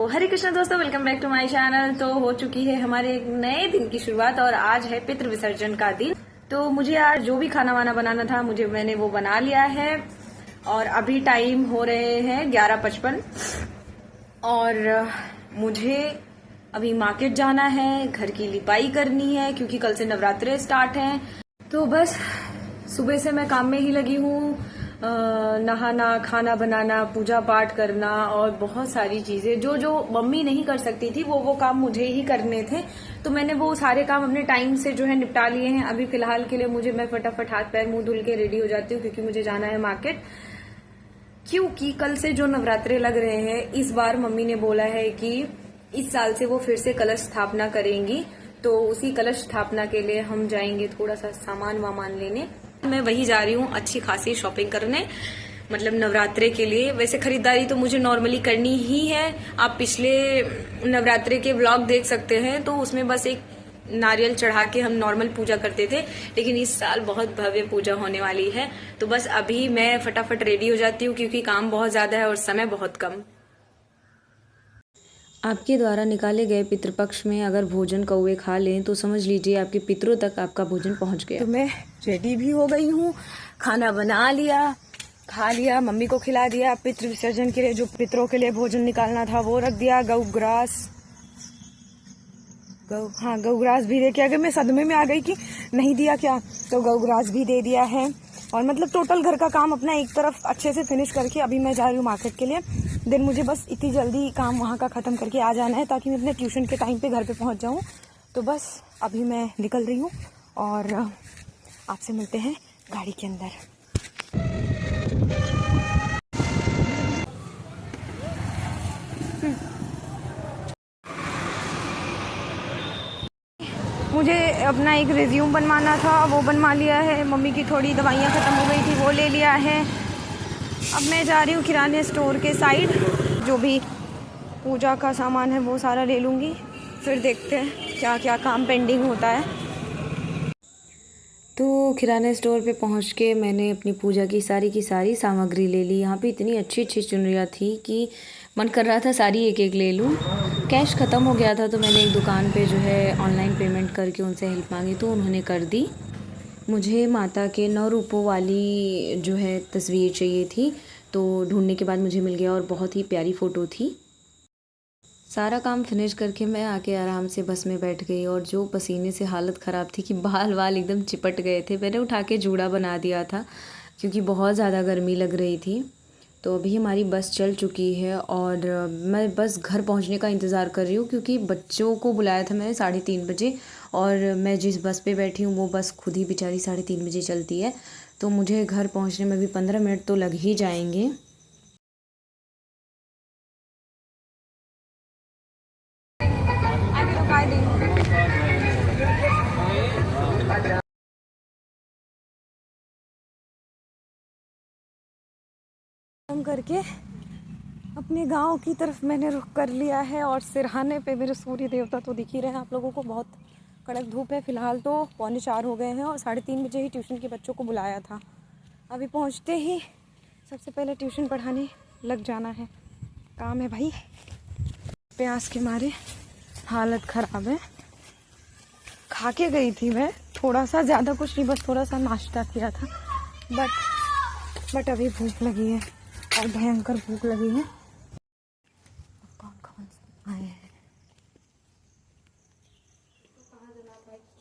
हरे कृष्णा दोस्तों, welcome back to my channel. तो हो चुकी है हमारे एक नए दिन की शुरुआत और आज है पितृ विसर्जन का दिन। तो मुझे आज जो भी खाना वाना बनाना था मैंने वो बना लिया है और अभी टाइम हो रहे हैं 11:55 और मुझे अभी मार्केट जाना है, घर की लिपाई करनी है क्योंकि कल से नवरात्रे स्टार्ट हैं। तो बस सुबह से मैं काम में ही लगी हूँ। नहाना, खाना बनाना, पूजा पाठ करना और बहुत सारी चीजें जो मम्मी नहीं कर सकती थी वो काम मुझे ही करने थे। तो मैंने वो सारे काम अपने टाइम से निपटा लिए हैं। अभी फिलहाल के लिए मैं फटाफट हाथ पैर मुंह धुल के रेडी हो जाती हूँ क्योंकि मुझे जाना है मार्केट। क्योंकि कल से जो नवरात्रे लग रहे हैं, इस बार मम्मी ने बोला है कि इस साल से वो फिर से कलश स्थापना करेंगी। तो उसी कलश स्थापना के लिए हम जाएंगे थोड़ा सा सामान वामान लेने। मैं वही जा रही हूँ अच्छी खासी शॉपिंग करने, मतलब नवरात्रे के लिए। वैसे खरीदारी तो मुझे नॉर्मली करनी ही है। आप पिछले नवरात्रे के व्लॉग देख सकते हैं, तो उसमें बस एक नारियल चढ़ा के हम नॉर्मल पूजा करते थे, लेकिन इस साल बहुत भव्य पूजा होने वाली है। तो बस अभी मैं फटाफट रेडी हो जाती हूँ क्योंकि काम बहुत ज्यादा है और समय बहुत कम। आपके द्वारा निकाले गए पितृपक्ष में अगर भोजन कौवे खा लें तो समझ लीजिए आपके पितरों तक आपका भोजन पहुंच गया। तो मैं रेडी भी हो गई हूँ, खाना बना लिया, खा लिया, मम्मी को खिला दिया। पितृ विसर्जन के लिए जो पितरों के लिए भोजन निकालना था वो रख दिया। गौग्रास भी दे के, अगर मैं सदमे में आ गई कि नहीं दिया क्या, तो गौग्रास भी दे दिया है। और मतलब टोटल घर का काम अपना एक तरफ अच्छे से फिनिश करके अभी मैं जा रही हूँ मार्केट के लिए। देन मुझे बस इतनी जल्दी काम वहाँ का खत्म करके आ जाना है ताकि मैं अपने ट्यूशन के टाइम पे घर पे पहुँच जाऊँ। तो बस अभी मैं निकल रही हूँ और आपसे मिलते हैं गाड़ी के अंदर। मुझे अपना एक रिज्यूम बनवाना था, वो बनवा लिया है। मम्मी की थोड़ी दवाइयाँ ख़त्म हो गई थी, वो ले लिया है। अब मैं जा रही हूँ किराने स्टोर के साइड, जो भी पूजा का सामान है वो सारा ले लूँगी। फिर देखते हैं क्या क्या काम पेंडिंग होता है। तो किराने स्टोर पे पहुंच के मैंने अपनी पूजा की सारी सामग्री ले ली। यहाँ पे इतनी अच्छी चुनरियाँ थी कि मन कर रहा था सारी एक एक ले लूँ। कैश ख़त्म हो गया था तो मैंने एक दुकान पे ऑनलाइन पेमेंट करके उनसे हेल्प मांगी तो उन्होंने कर दी। मुझे माता के 9 रूपों वाली तस्वीर चाहिए थी, तो ढूंढने के बाद मुझे मिल गया और बहुत ही प्यारी फ़ोटो थी। सारा काम फिनिश करके मैं आके आराम से बस में बैठ गई और जो पसीने से हालत ख़राब थी कि बाल एकदम चिपट गए थे। मैंने उठा के जूड़ा बना दिया था क्योंकि बहुत ज़्यादा गर्मी लग रही थी। तो अभी हमारी बस चल चुकी है और मैं बस घर पहुंचने का इंतज़ार कर रही हूँ क्योंकि बच्चों को बुलाया था मैंने 3:30 बजे और मैं जिस बस पे बैठी हूँ वो बस खुद ही बेचारी 3:30 बजे चलती है। तो मुझे घर पहुँचने में भी 15 मिनट तो लग ही जाएंगे। करके अपने गांव की तरफ मैंने रुख कर लिया है और सिरहाने पे मेरे सूर्य देवता तो दिख ही रहे हैं आप लोगों को। बहुत कड़क धूप है। फिलहाल तो 2:45 हो गए हैं और 3:30 बजे ही ट्यूशन के बच्चों को बुलाया था। अभी पहुंचते ही सबसे पहले ट्यूशन पढ़ाने लग जाना है। काम है भाई। प्यास के मारे हालत ख़राब है। खा के गई थी मैं थोड़ा सा, ज़्यादा कुछ नहीं, बस थोड़ा सा नाश्ता किया था। बट अभी भूख लगी है और भयंकर भूख लगी है। कौन कौन आए हैं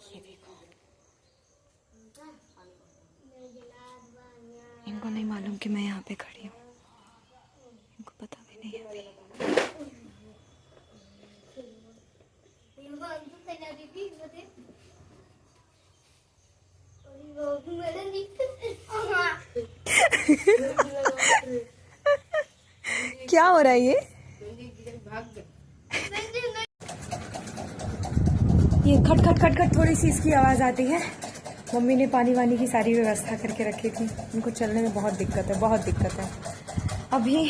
ये देखो। इनको नहीं मालूम कि मैं यहाँ पे खड़ी हूँ, इनको पता भी नहीं है। क्या हो रहा है ये खट खट खट खट थोड़ी सी इसकी आवाज़ आती है। मम्मी ने पानी वानी की सारी व्यवस्था करके रखी थी। इनको चलने में बहुत दिक्कत है। अभी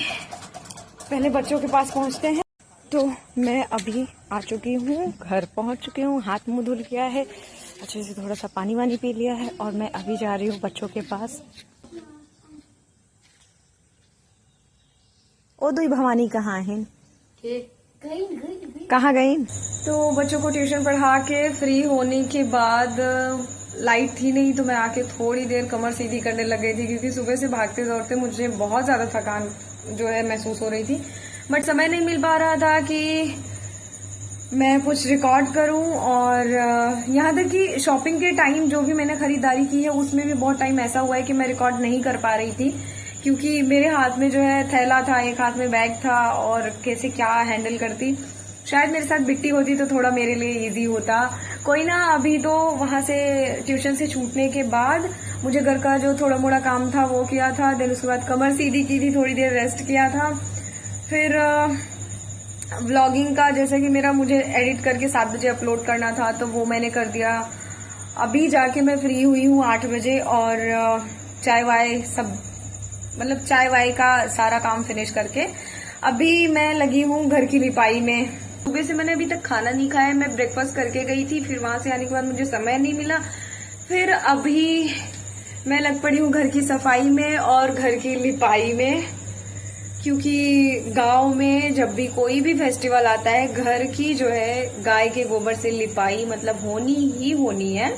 पहले बच्चों के पास पहुंचते हैं। तो मैं अभी आ चुकी हूँ, घर पहुंच चुकी हूँ, हाथ मुंह धुल गया है, अच्छे से थोड़ा सा पानी वानी पी लिया है और मैं अभी जा रही हूँ बच्चों के पास। ओ दुई भवानी कहाँ है? कहाँ गई? तो बच्चों को ट्यूशन पढ़ा के फ्री होने के बाद लाइट थी नहीं, तो मैं आके थोड़ी देर कमर सीधी करने लग गई थी, क्योंकि सुबह से भागते दौड़ते मुझे बहुत ज़्यादा थकान जो है महसूस हो रही थी। बट समय नहीं मिल पा रहा था कि मैं कुछ रिकॉर्ड करूं, और यहाँ तक कि शॉपिंग के टाइम जो भी मैंने खरीदारी की है उसमें भी बहुत टाइम ऐसा हुआ है कि मैं रिकॉर्ड नहीं कर पा रही थी, क्योंकि मेरे हाथ में जो है थैला था, एक हाथ में बैग था, और कैसे क्या हैंडल करती। शायद मेरे साथ बिट्टी होती तो थोड़ा मेरे लिए इजी होता। कोई ना, अभी तो वहां से ट्यूशन से छूटने के बाद मुझे घर का जो थोड़ा मोड़ा काम था वो किया था, देन उसके बाद कमर सीधी की थी, थोड़ी देर रेस्ट किया था, फिर व्लॉगिंग का जैसे कि मेरा मुझे एडिट करके 7 बजे अपलोड करना था तो वो मैंने कर दिया। अभी जाके मैं फ्री हुई हूँ 8 बजे, और चाय वाय सब, मतलब चाय वाय का सारा काम फिनिश करके अभी मैं लगी हूँ घर की लिपाई में। सुबह से मैंने अभी तक खाना नहीं खाया, मैं ब्रेकफास्ट करके गई थी, फिर वहां से आने के बाद मुझे समय नहीं मिला, फिर अभी मैं लग पड़ी हूँ घर की सफाई में और घर की लिपाई में, क्योंकि गांव में जब भी कोई भी फेस्टिवल आता है घर की जो है गाय के गोबर से लिपाई मतलब होनी ही होनी है।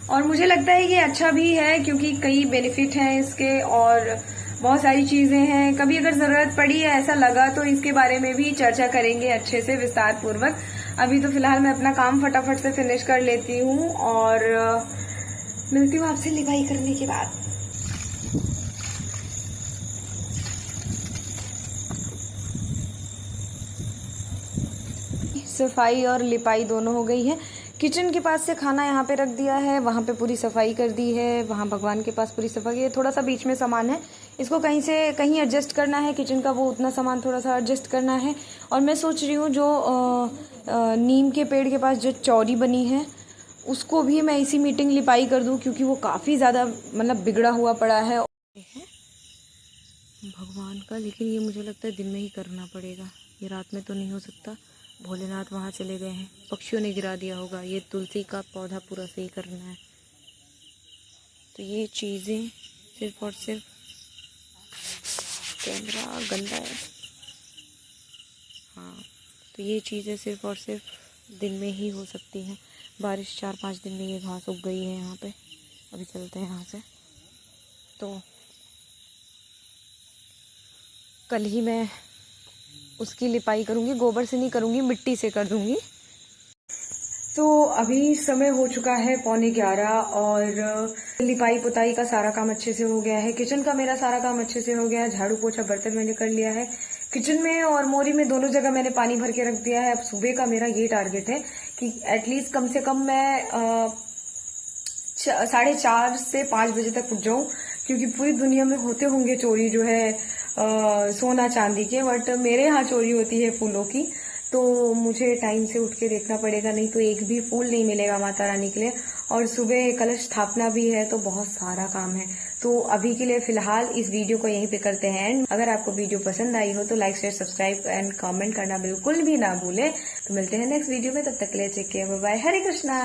और मुझे लगता है ये अच्छा भी है, क्योंकि कई बेनिफिट हैं इसके और बहुत सारी चीजें हैं। कभी अगर जरूरत पड़ी है ऐसा लगा तो इसके बारे में भी चर्चा करेंगे अच्छे से विस्तार पूर्वक। अभी तो फिलहाल मैं अपना काम फटाफट से फिनिश कर लेती हूँ और मिलती हूँ आपसे लिपाई करने के बाद। सफाई और लिपाई दोनों हो गई है। किचन के पास से खाना यहाँ पे रख दिया है, वहाँ पे पूरी सफाई कर दी है, वहाँ भगवान के पास पूरी सफाई है। थोड़ा सा बीच में सामान है, इसको कहीं से कहीं एडजस्ट करना है, किचन का वो उतना सामान थोड़ा सा एडजस्ट करना है। और मैं सोच रही हूँ जो नीम के पेड़ के पास जो चौरी बनी है उसको भी मैं इसी मीटिंग लिपाई कर दूँ, क्योंकि वो काफ़ी ज़्यादा मतलब बिगड़ा हुआ पड़ा है भगवान का। लेकिन ये मुझे लगता है दिन में ही करना पड़ेगा, ये रात में तो नहीं हो सकता। भोलेनाथ वहाँ चले गए हैं, पक्षियों ने गिरा दिया होगा। ये तुलसी का पौधा पूरा सही करना है, तो ये चीज़ें सिर्फ और सिर्फ, कैमरा गंदा है, हाँ, तो ये चीज़ें सिर्फ और सिर्फ दिन में ही हो सकती हैं। बारिश 4-5 दिन में ये घास उग गई है यहाँ पे। अभी चलते हैं यहाँ से, तो कल ही मैं उसकी लिपाई करूँगी, गोबर से नहीं करूँगी, मिट्टी से कर दूँगी। तो अभी समय हो चुका है 11:15 और लिपाई पुताई का सारा काम अच्छे से हो गया है। किचन का मेरा सारा काम अच्छे से हो गया है, झाड़ू पोछा बर्तन मैंने कर लिया है। किचन में और मोरी में दोनों जगह मैंने पानी भर के रख दिया है। अब सुबह का मेरा ये टारगेट है कि एटलीस्ट कम से कम मैं 4:30 से 5 बजे तक उठ जाऊँ, क्योंकि पूरी दुनिया में होते होंगे चोरी जो है सोना चांदी के, बट मेरे यहाँ चोरी होती है फूलों की। तो मुझे टाइम से उठ के देखना पड़ेगा, नहीं तो एक भी फूल नहीं मिलेगा माता रानी के लिए। और सुबह कलश स्थापना भी है, तो बहुत सारा काम है। तो अभी के लिए फिलहाल इस वीडियो को यहीं पे करते हैं। अगर आपको वीडियो पसंद आई हो तो like share subscribe and comment करना बिल्कुल भी ना भूले। तो मिलते हैं नेक्स्ट वीडियो में, तब तक के लिए टेक केयर, बाय बाय, हरे कृष्णा।